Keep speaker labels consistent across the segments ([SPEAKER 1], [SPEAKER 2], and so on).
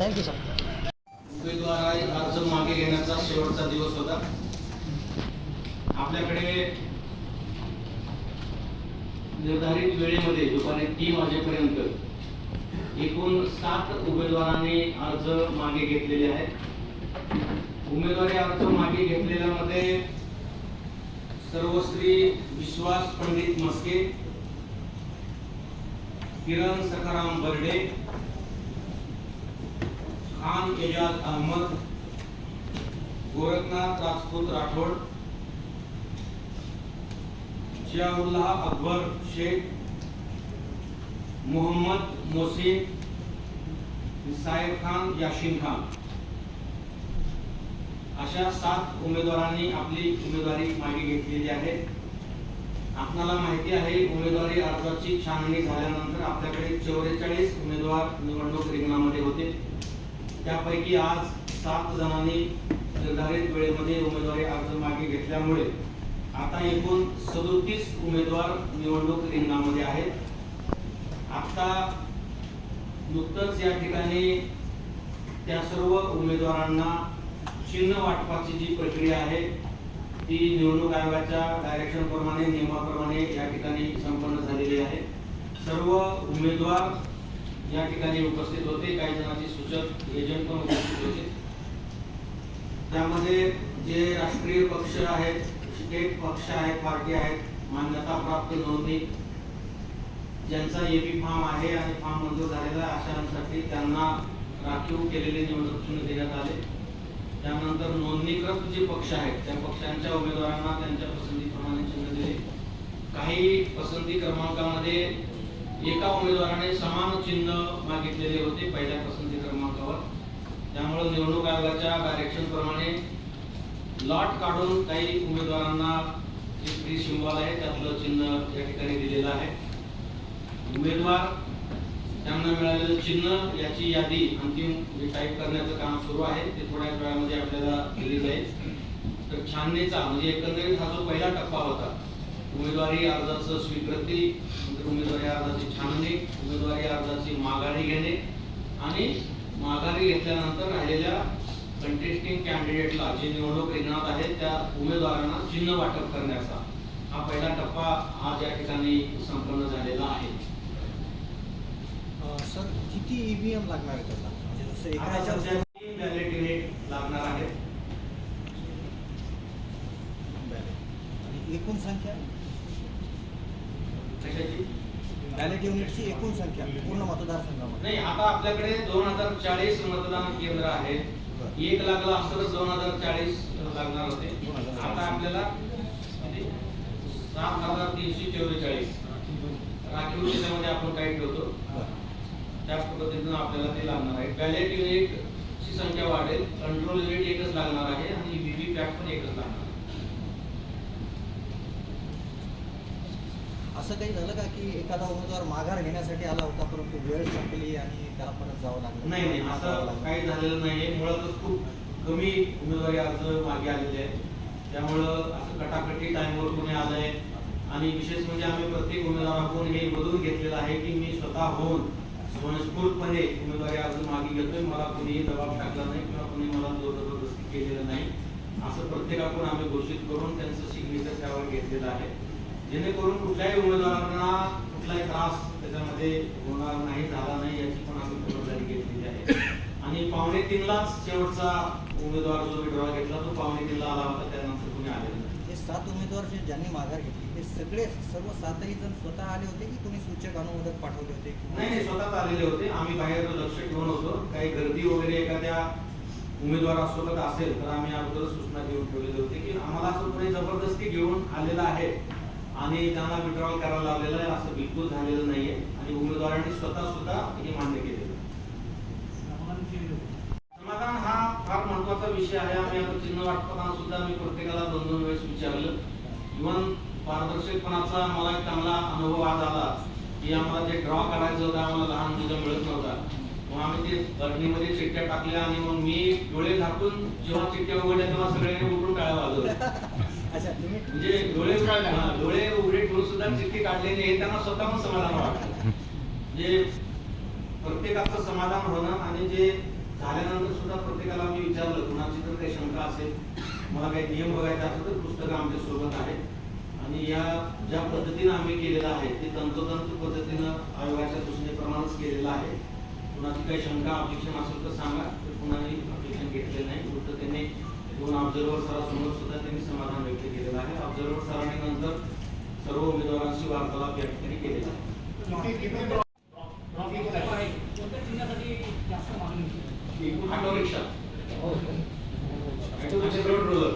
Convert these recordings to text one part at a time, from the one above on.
[SPEAKER 1] Thank you sir.
[SPEAKER 2] उमेदवार अर्ज मागे घेण्याचा शेवटचा दिवस होता. आपल्याकडे निर्धारित वेळेमध्ये दुपारी 3 वाजेपर्यंत एकूण 7 उमेदवारांनी अर्ज मागे घेतलेले आहेत. उमेदवारी अर्ज मागे घेतलेल्यामध्ये सर्वश्री विश्वास पंडित मस्के, किरण सखाराम बर्डे, खान एजाज अहमद, गोरखनाथ राजपूत राठौड़, जियाउल्लाह अकबर शेख, मोहम्मद मोहसिन, साहेब खान, याशीन खान अशा 7 उमेदवारांनी आपली उमेदवारी मागे घेतलेली आहे. आपल्याला माहिती आहे उमेदवारी अर्जाची छाननी झाल्यानंतर आपल्याकडे 44 उमेदवार निवडणूक रिंगणामध्ये होते. त्यापैकी आज 7 जणांनी निर्धारित वेळेमध्ये उमेदवारी अर्ज मागे घेतल्यामुळे आता एकूण 37 उमेदवार निवडणूक रिंगणामध्ये आहेत. आता नुकतंच या ठिकाणी त्या सर्व उमेदवारांना चिन्ह वाटपाची जी प्रक्रिया आहे ती निवडणूक आयोगाच्या डायरेक्शन प्रमाणे नियमाप्रमाणे या ठिकाणी संपन्न झालेली आहे. सर्व उमेदवार या ठिकाणी उपस्थित होते. काही जणांचे सूचक एजंट पण उपस्थित होते. त्यामध्ये जे राष्ट्रीय पक्ष आहेत, स्टेट पक्ष आहेत, पार्टी आहेत, मान्यता प्राप्त नोंदणी ज्यांचा एबी फॉर्म आहे आणि फॉर्म मंजूर झालेला आहे अशांसाठी त्यांना राखीव केलेले निवडणूक चिन्ह देण्यात आले. त्यानंतर नोंदणीकृत जे पक्ष आहेत त्या पक्षांच्या उमेदवारांना त्यांच्या पसंतीप्रमाणे चिन्ह दिले. काही पसंती क्रमांकामध्ये एका उमेदवाराने समान चिन्ह मागितलेले होते पहिल्या पसंती क्रमांकावर. त्यामुळे निवडणूक आयोगाच्या डायरेक्शन प्रमाणे लॉट काढून काही उमेदवारांना जे फ्री सिंबल आहे त्यातलं चिन्ह या ठिकाणी दिलेलं आहे. उमेदवार त्यांना मिळालेलं चिन्ह याची यादी अंतिम टाईप करण्याचं काम सुरू आहे. ते थोड्या वेळामध्ये आपल्याला दिली जाईल. तर छाननीचा म्हणजे एकंदरीत हा जो पहिला टप्पा होता उमेदवारी अर्जाचं स्वीकृती, उमेदवारी अर्जाची छाननी, उमेदवारी अर्जाची माघारी घेणे आणि माघारी घेतल्यानंतर राहिलेल्या कंटेस्टिंग कॅन्डिडेटला जे निवडणूक रिंगणात आहेत त्या उमेदवारांना चिन्ह वाटप करण्याचा हा पहिला टप्पा आज या ठिकाणी संपन्न झालेला आहे.
[SPEAKER 1] सर किती ईव्हीएम लागणार आहे त्याला? म्हणजे जसं
[SPEAKER 2] एका 3 बॅलेट युनिट लागणार आहेत.
[SPEAKER 1] आणि एकूण संख्या
[SPEAKER 2] कशाची?
[SPEAKER 1] बॅलेट युनिटची एकूण संख्या पूर्ण मतदारसंघामध्ये
[SPEAKER 2] नाही, आता आपल्याकडे 2040 मतदान केंद्र आहेत. 1 लागला असतं तर 2040 लागणार होते. आता आपल्याला 7344 राखीव त्याच्यामध्ये आपण काही ठेवतो त्या पद्धतीनं आपल्याला ते लागणार आहे. बॅलेट युनिटची संख्या वाढेल, कंट्रोल युनिट एकच लागणार आहे आणि व्हीव्हीपॅट पण एकच लागणार आहे.
[SPEAKER 1] असं काही झालं का की एखादा उमेदवार माघार घेण्यासाठी आला होता परंतु वेळ संपली आणि त्याला परत जावं लागलं?
[SPEAKER 2] नाही, असं काही झालेलं नाहीये. मुळातच खूप कमी उमेदवारी अर्ज मागे आलेले आहेत. त्यामुळं असं कटाकटी टाइमवर कोणी आलंय आणि विशेष म्हणजे आम्ही प्रत्येक उमेदवाराकडून हे बदलून घेतलेलं आहे की मी स्वतः होऊन स्वयंस्फूर्तपणे उमेदवारी अर्ज मागे घेतोय. मला कोणीही दबाव टाकला नाही किंवा कोणी मला जबरदस्ती केलेलं नाही असं प्रत्येकाकडून आम्ही घोषित करून त्यांचं सिग्नेचर त्यावर घेतलेलं आहे. जेणेकरून कुठल्याही उमेदवारांना कुठलाही त्रास त्याच्यामध्ये होणार नाही, झाला नाही याची पण आम्ही खबरदारी घेतलेली आहे. आणि 2:45लाच शेवटचा उमेदवार जो विड्रॉ घेतला तो 2:45ला आला होता. त्यानंतर कोणी आलेलं नाही.
[SPEAKER 1] हे 7 उमेदवार ज्यांनी माघार घेतली ते सर्व 7ही जण स्वतः आले होते की कोणी सूचक अनुमोदक पाठवले होते?
[SPEAKER 2] नाही, स्वतःच आलेले होते. आम्ही बाहेर लक्ष ठेवून होतो. काही गर्दी वगैरे एखाद्या उमेदवारासोबत असेल तर आम्ही अगोदर सूचना देऊन ठेवलेली होती की आम्हाला असं कोणी जबरदस्ती घेऊन आलेलं आहे आणि त्यांना विड्रॉल करायला लावलेलं आहे असं बिलकुल झालेलं नाहीये. आणि उमेदवारांनी स्वतः सुद्धा हे मान्य केलेलं. समाधान हा फार महत्वाचा विषय आहे. आम्ही आता चिन्ह वाटताना सुद्धा मी प्रत्येकाला 2-2 वेळेस विचारलं. इव्हन पारदर्शकपणाचा मला एक चांगला अनुभव आज आला की आम्हाला जे ड्रॉ करायचं होतं आम्हाला लहान मुलं मिळत नव्हता. मग आम्ही ते बरणीमध्ये चिठ्ठ्या टाकल्या आणि मग मी डोळे झाकून जेव्हा चिठ्ठ्या उघडल्या तेव्हा सगळ्यांनी उठून टाळ्या वाजवल्या. म्हणजे डोळे उघडे ठेवून सुद्धा चिठ्ठी काढलेली हे त्यांना स्वतःहून समाधान वाटतं. म्हणजे प्रत्येकाचं समाधान होणं आणि जे झाल्यानंतर सुद्धा प्रत्येकाला मी विचारलं कुणाची जर काही शंका असेल, मला काही नियम बघायचे असेल तर पुस्तकं आमच्या सोबत आहेत. आणि या ज्या पद्धतीनं आम्ही केलेलं आहे ते तंतोतंत पद्धतीनं आयोगाच्या सूचनेप्रमाणेच केलेलं आहे. कुणाची काही शंका ऑब्जेक्शन असेल तर सांगा, तर कुणाही ऑब्जेक्शन घेतलेलं नाही. उलट त्यांनी 2 ऑब्झर्व्हर सरांसमोर सुद्धा त्यांनी समाधान व्यक्त केलेलं आहे. ऑब्झर्व्हर सरांनी नंतर सर्व उमेदवारांशी वार्तालाप या ठिकाणी केलेला आहे. ऑटो रिक्षा रोड रोलर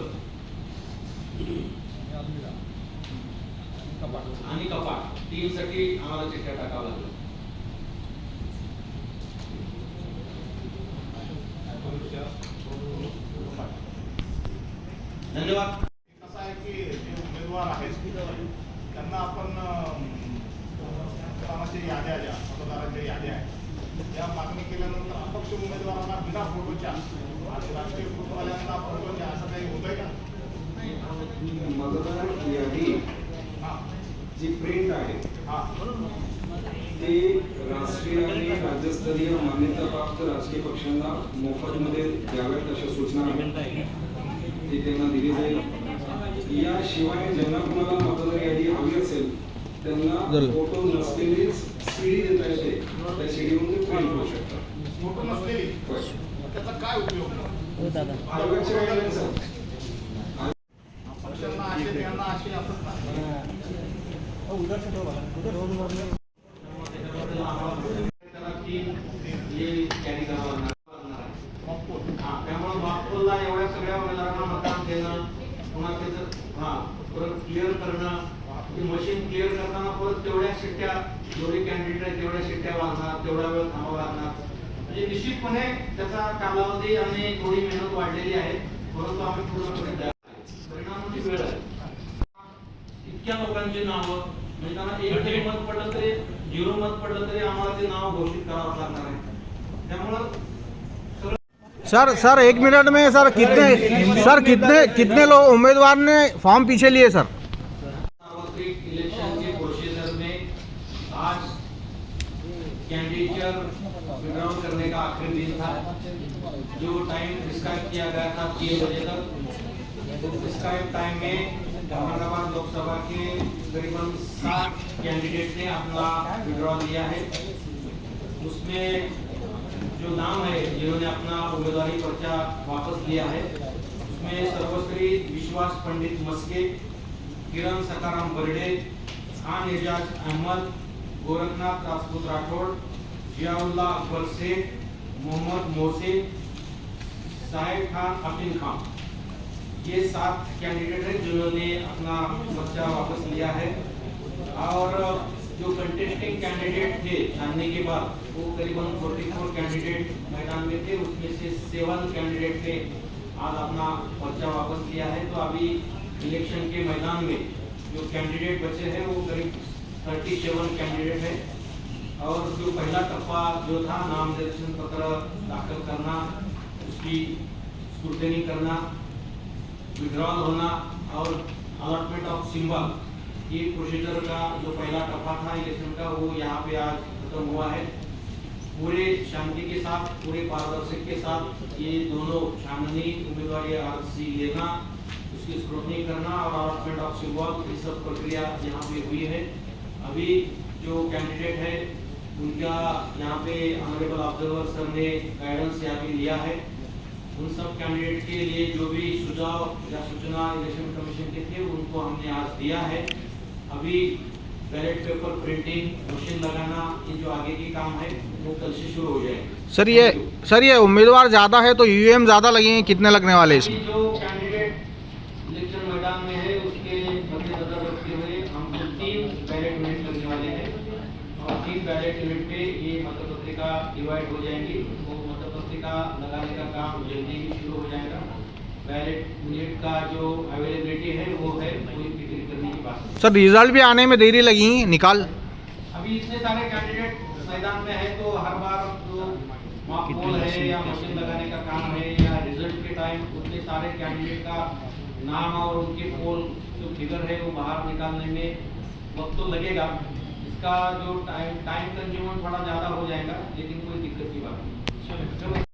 [SPEAKER 2] आणि कपाट 3 साठी आम्हाला चिठ्ठ्या टाकावं लागलं. धन्यवाद.
[SPEAKER 3] कसं आहे की जे उमेदवार आहेत त्यांना आपण मतदानाच्या याद्या ज्या मतदारांच्या याद्या आहेत या मागणी केल्यानंतर अपक्ष उमेदवारांना बिना फोटोच्या आणि राजकीय फोटोवाल्यांना फोटोच्या असं काही होतंय का?
[SPEAKER 4] मतदार यादी
[SPEAKER 3] हां
[SPEAKER 4] जी प्रिंट आहे
[SPEAKER 3] हां
[SPEAKER 4] ती राष्ट्रीय आणि राज्यस्तरीय मान्यताप्राप्त राजकीय पक्षांना मोफतमध्ये द्याव्यात अशा सूचना आहेत. ती त्यांना दिली जाईल. याशिवाय ज्यांना कुणाला मतदार यादी हवी असेल त्यांना फोटो नसलेलीच सीडी देता येते. त्या सीडीमध्ये प्रिंट होऊ शकतात.
[SPEAKER 3] फोटो नसलेली
[SPEAKER 4] होय.
[SPEAKER 3] त्याचा काय उपयोग?
[SPEAKER 4] आयोगाचे गाईडलाईन्स आहेत.
[SPEAKER 3] पक्षांना असे त्यांना असे असत नाही.
[SPEAKER 2] त्यामुळे बागपोलला एवढ्या सगळ्या उमेदवारांना मतदान देणं, पुन्हा त्याचं परत क्लिअर करणं, ती मशीन क्लिअर करताना परत तेवढ्या शिट्ट्या जेवढे कॅन्डिडेट आहेत तेवढ्या शिट्ट्या वाजणार, तेवढा वेळ थांबावा लागणार. म्हणजे निश्चितपणे त्याचा कालावधी आणि थोडी मेहनत वाढलेली आहे. परंतु आम्ही पूर्णपणे परिणाम म्हणजे वेळ आहे. इतक्या लोकांची नावं म्हणजे त्यांना एक जरी मत पडलं तरी 0 मत पडलं तरी आम्हाला ते नाव घोषित करावं लागणार आहे. त्यामुळं
[SPEAKER 5] सर 1 मिनट में सर कितने लोग उम्मीदवार ने फॉर्म पीछे लिए सर?
[SPEAKER 2] सार्वत्रिक इलेक्शन के प्रोसीजर में आज कैंडिडेचर विड्रॉल करने का आखिरी दिन था. जो टाइम प्रिस्क्राइब किया गया था 3 बजे तक, तो प्रिस्क्राइब टाइम में औरंगाबाद लोकसभा के करीबन 7 कैंडिडेट ने अपना विड्रॉल लिया है. उसमें जो नाम है जिन्होंने अपना उम्मीदवारी पर्चा वापस लिया है उसमें सर्वश्री विश्वास पंडित मस्के, किरण सकाराम बर्डे, खान एजाज अहमद, गोरखनाथ राजपूत राठौड़, जियाउल्लाह अकबर शेख, मोहम्मद मोहसिन, साहिब खान, अफीन खान, ये 7 कैंडिडेट हैं जिन्होंने अपना पर्चा वापस लिया है. और जो कंटेस्टिंग कैंडिडेट थे छानने के बाद वो करीबन 44 कैंडिडेट मैदान में थे. उसमें से 7 कैंडिडेट ने आज अपना पर्चा वापस लिया है. तो अभी इलेक्शन के मैदान में जो कैंडिडेट बचे हैं वो करीब 37 कैंडिडेट हैं. और जो पहला टप्पा जो था नामनिर्देशन पत्र दाखिल करना, उसकी स्क्रूटनी करना, विड्रॉल होना और अलॉटमेंट ऑफ सिंबल, ये प्रोसीजर का जो पहला टप्पा था इलेक्शन का वो यहाँ पे आज खत्म हुआ है. पूरे शांति के साथ, पूरे पारदर्शक के साथ ये दोनों छाननी, उम्मीदवारी आरसी लेना, उसकी स्क्रूटनी करना और अलॉटमेंट ऑफ सिंबल, ये सब प्रक्रिया यहाँ पे हुई है. अभी जो कैंडिडेट है उनका यहाँ पे ऑनरेबल ऑब्जर्वर सर ने गाइडेंस यहाँ पे लिया है. उन सब कैंडिडेट के लिए जो भी सुझाव या सूचना इलेक्शन कमीशन के थे उनको हमने आज दिया है. अभी बैलेट पेपर प्रिंटिंग, मशीन लगाना, ये जो आगे की काम है वो कल से शुरू हो जाएगा.
[SPEAKER 5] सर ये उम्मीदवार ज़्यादा है तो ईवीएम ज़्यादा लगेंगे, कितने लगने वाले इसमें?
[SPEAKER 2] जो कैंडिडेट इलेक्शन मैदान में है उसके मद्देनजर रखते हुए हमको 3 बैलेट यूनिट लगने वाले हैं. और 3 बैलेट यूनिट पे ये मतपत्रिका डिवाइड हो जाएंगी. वो मतपत्रिका लगाने का काम जल्दी ही शुरू हो जाएगा. बैलेट यूनिट का जो अवेलेबिलिटी है वो है पूरी बिक्री करने की बात.
[SPEAKER 5] सर रिजल्ट भी आने में देरी लगी निकाल?
[SPEAKER 2] अभी इतने सारे कैंडिडेट मैदान में है तो हर बार जो मॉक पोल है या मशीन लगाने का काम है या रिजल्ट के टाइम उतने सारे कैंडिडेट का नाम और उनके पोल जो फिगर है वो बाहर निकालने में वक्त तो लगेगा. इसका जो टाइम कंज्यूमर थोड़ा ज़्यादा हो जाएगा लेकिन कोई दिक्कत की बात नहीं.